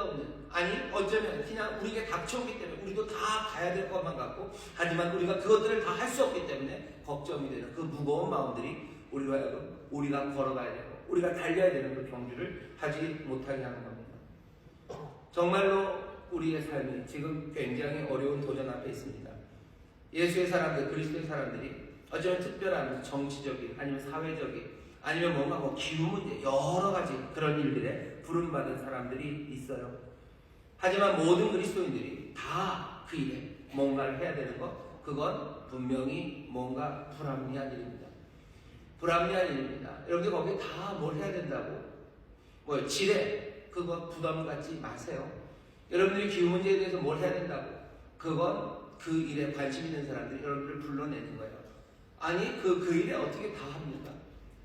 없는, 아니 어쩌면 그냥 우리에게 닥쳐오기 때문에 우리도 다 가야 될 것만 같고, 하지만 우리가 그것들을 다 할 수 없기 때문에 걱정이 되는 그 무거운 마음들이 우리가 걸어가야 되고 우리가 달려야 되는 그 경주를 하지 못하게 하는 겁니다. 정말로 우리의 삶이 지금 굉장히 어려운 도전 앞에 있습니다. 예수의 사람들, 그리스도의 사람들이 어쩌면 특별한 정치적인 아니면 사회적인 아니면 뭔가 기후 문제 여러 가지 그런 일들에 부름받은 사람들이 있어요. 하지만 모든 그리스도인들이 다 그 일에 뭔가를 해야 되는 것, 그건 분명히 뭔가 불합리한 일입니다. 불합리한 일입니다. 여러분들 거기에 다 뭘 해야 된다고? 지뢰, 그거 부담 갖지 마세요. 여러분들이 기후 문제에 대해서 뭘 해야 된다고? 그건 그 일에 관심 있는 사람들이 여러분들을 불러내는 거예요. 아니 그 일에 어떻게 다 합니까?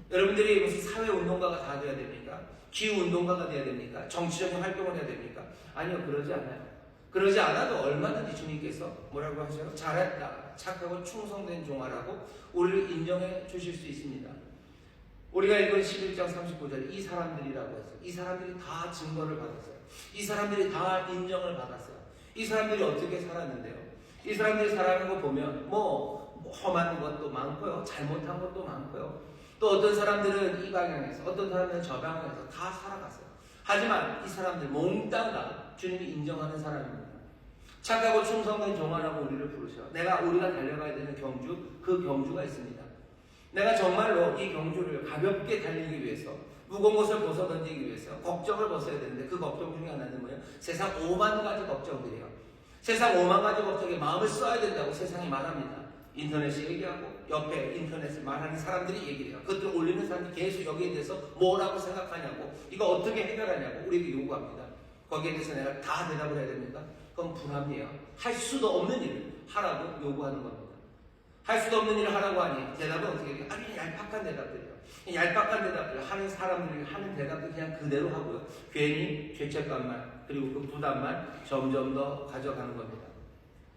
여러분들이 무슨 사회운동가가 다 돼야 됩니까? 기후운동가가 돼야 됩니까? 정치적인 활동을 해야 됩니까? 아니요, 그러지 않아요. 그러지 않아도 얼마든지 주님께서 뭐라고 하셔요? 잘했다, 착하고 충성된 종아라고 우리를 인정해 주실 수 있습니다. 우리가 읽은 11장 39절 이 사람들이라고 했어요. 이 사람들이 다 증거를 받았어요. 이 사람들이 다 인정을 받았어요. 이 사람들이 어떻게 살았는데요? 이 사람들이 살아가는 거 보면 험한 것도 많고요, 잘못한 것도 많고요. 또 어떤 사람들은 이 방향에서, 어떤 사람들은 저 방향에서 다 살아갔어요. 하지만 이 사람들 몽땅 다 주님이 인정하는 사람입니다. 착하고 충성된 종아라고 우리를 부르셔. 우리가 달려가야 되는 경주, 그 경주가 있습니다. 내가 정말로 이 경주를 가볍게 달리기 위해서, 무거운 것을 벗어던지기 위해서 걱정을 벗어야 되는데, 그 걱정 중에 하나는 뭐예요? 세상 5만 가지 걱정들이에요. 세상 5만 가지 걱정에 마음을 써야 된다고 세상이 말합니다. 인터넷이 얘기하고 옆에 인터넷을 말하는 사람들이 얘기해요. 그것들을 올리는 사람들이 계속 여기에 대해서 뭐라고 생각하냐고, 이거 어떻게 해결하냐고 우리에게 요구합니다. 거기에 대해서 내가 다 대답을 해야 됩니까? 그건 불합리해요. 할 수도 없는 일을 하라고 요구하는 겁니다. 할 수도 없는 일을 하라고 하니 대답은 어떻게 해요? 아주 얄팍한 대답들이에요. 얄팍한 대답들 하는 사람들이 하는 대답도 그냥 그대로 하고요. 괜히 죄책감만, 그리고 그 부담만 점점 더 가져가는 겁니다.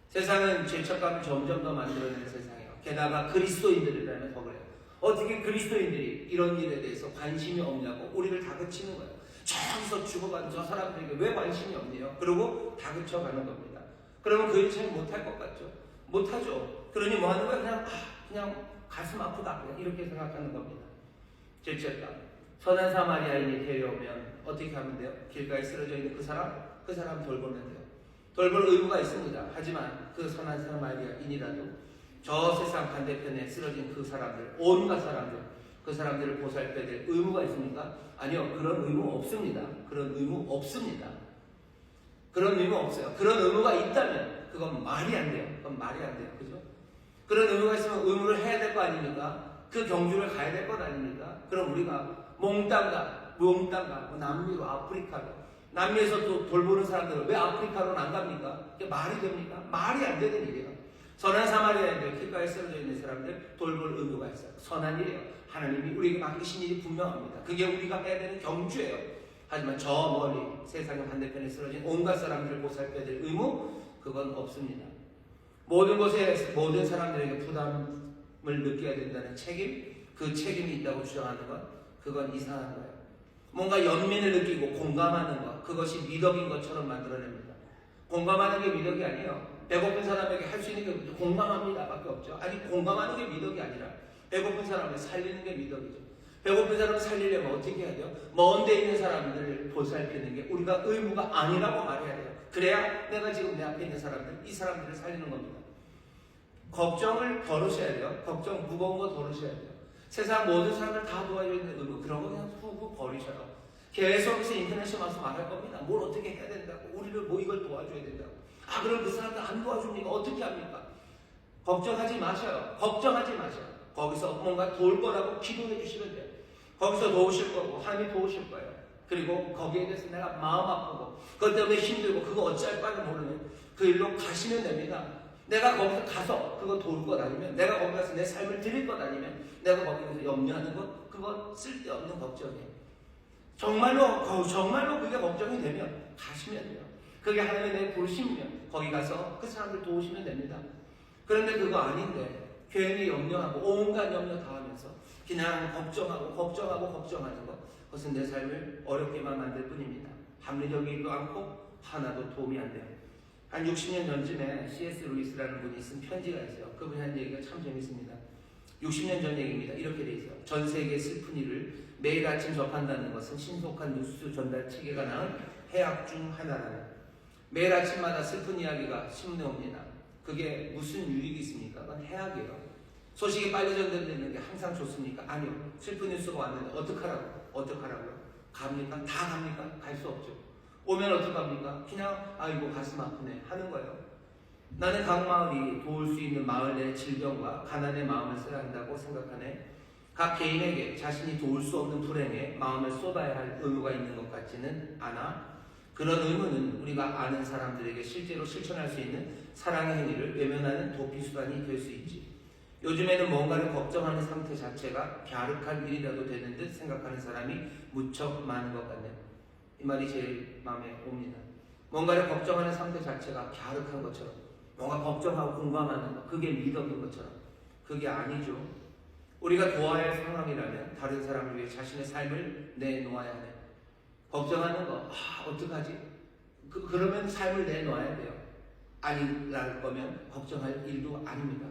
세상은 죄책감을 점점 더 만들어내는 세상이에요. 게다가 그리스도인들이라면 더 그래요. 어떻게 그리스도인들이 이런 일에 대해서 관심이 없냐고 우리를 다그치는 거예요. 저기서 죽어가는 저 사람들에게 왜 관심이 없네요? 그러고 다그쳐가는 겁니다. 그러면 그 일 잘 못할 것 같죠? 못하죠. 그러니 뭐 하는 거예요? 그냥 가슴 아프다, 그냥 이렇게 생각하는 겁니다. 죄책감. 선한 사마리아인이 데려오면 어떻게 하면 돼요? 길가에 쓰러져 있는 그 사람 돌보면 돼요. 돌볼 의무가 있습니다. 하지만 그 선한 사마리아인이라도 저 세상 반대편에 쓰러진 그 사람들, 온갖 사람들, 그 사람들을 보살펴야 될 의무가 있습니까? 아니요, 그런 의무 없습니다. 그런 의무 없습니다. 그런 의무 없어요. 그런 의무가 있다면 그건 말이 안 돼요. 그건 말이 안 돼요. 그죠? 그런 의무가 있으면 의무를 해야 될 거 아닙니까? 그 경주를 가야 될 것 아닙니까? 그럼 우리가 몽땅 가 남미로, 아프리카로, 남미에서 또 돌보는 사람들은 왜 아프리카로는 안 갑니까? 이게 말이 됩니까? 말이 안 되는 일이에요. 선한 사마리아인들, 길가에 쓰러져 있는 사람들 돌볼 의무가 있어요. 선한 일이에요. 하나님이 우리에게 맡기신 일이 분명합니다. 그게 우리가 해야 되는 경주예요. 하지만 저 멀리 세상의 반대편에 쓰러진 온갖 사람들을 보살펴야 될 의무, 그건 없습니다. 모든 곳에 모든 사람들에게 부담을 느껴야 된다는 책임, 그 책임이 있다고 주장하는 것, 그건 이상한 거예요. 뭔가 연민을 느끼고 공감하는 것, 그것이 미덕인 것처럼 만들어냅니다. 공감하는 게 미덕이 아니에요. 배고픈 사람에게 할 수 있는 게 공감합니다 밖에 없죠. 아니, 공감하는 게 미덕이 아니라 배고픈 사람을 살리는 게 미덕이죠. 배고픈 사람을 살리려면 어떻게 해야 돼요? 먼 데 있는 사람들을 보살피는 게 우리가 의무가 아니라고 말해야 돼요. 그래야 내가 지금 내 앞에 있는 사람들, 이 사람들을 살리는 겁니다. 걱정을 덜으셔야 돼요. 걱정 무거운 거 덜으셔야 돼요. 세상 모든 사람들 다 도와줘야 되는 의무, 그런 거 그냥 후 버리셔요. 계속해서 인터넷에 와서 말할 겁니다. 뭘 어떻게 해야 된다고, 우리를 이걸 도와줘야 된다고. 그럼 그 사람들 안 도와줍니까? 어떻게 합니까? 걱정하지 마셔요. 걱정하지 마셔요. 거기서 뭔가 도울 거라고 기도해 주시면 돼요. 거기서 도우실 거고 하나님이 도우실 거예요. 그리고 거기에 대해서 내가 마음 아프고 그것 때문에 힘들고 그거 어찌할 바를 모르는 그 일로 가시면 됩니다. 내가 거기서 가서 그거 도울 것 아니면, 내가 거기 가서 내 삶을 드릴 것 아니면, 내가 거기서 염려하는 것, 그건 쓸데없는 걱정이에요. 정말로 그게 걱정이 되면 가시면 돼요. 그게 하나님의 내 부르심이면 거기 가서 그 사람들 도우시면 됩니다. 그런데 그거 아닌데 괜히 염려하고 온갖 염려 다 하면서 그냥 걱정하는 것, 그것은 내 삶을 어렵게만 만들 뿐입니다. 합리적이지도 않고 하나도 도움이 안 돼요. 한 60년 전쯤에 C.S. 루이스라는 분이 쓴 편지가 있어요. 그분이 한 얘기가 참 재밌습니다. 60년 전 얘기입니다. 이렇게 돼 있어요. 전 세계 슬픈 일을 매일 아침 접한다는 것은 신속한 뉴스 전달 체계가 낳은 해악 중 하나라는. 매일 아침마다 슬픈 이야기가 신문에 옵니다. 그게 무슨 유익이 있습니까? 그건 해악이에요. 소식이 빨리 전달되는 게 항상 좋습니까? 아니요. 슬픈 뉴스가 왔는데 어떡하라고요? 갑니까? 다 갑니까? 갈 수 없죠. 오면 어떡합니까? 그냥 아이고 가슴 아프네 하는 거예요. 나는 각 마을이 도울 수 있는 마을 내 질병과 가난의 마음을 써야 한다고 생각하네. 각 개인에게 자신이 도울 수 없는 불행에 마음을 쏟아야 할 의무가 있는 것 같지는 않아. 그런 의무는 우리가 아는 사람들에게 실제로 실천할 수 있는 사랑의 행위를 외면하는 도피수단이 될 수 있지. 요즘에는 뭔가를 걱정하는 상태 자체가 갸륵한 일이라도 되는 듯 생각하는 사람이 무척 많은 것 같네. 이 말이 제일 마음에 옵니다. 뭔가를 걱정하는 상태 자체가 갸륵한 것처럼, 뭔가 걱정하고 공감하는 것, 그게 미덕인 것처럼. 그게 아니죠. 우리가 도와야 할 상황이라면 다른 사람을 위해 자신의 삶을 내놓아야 해. 걱정하는 거, 어떡하지? 그러면 삶을 내놓아야 돼요. 아니랄 거면 걱정할 일도 아닙니다.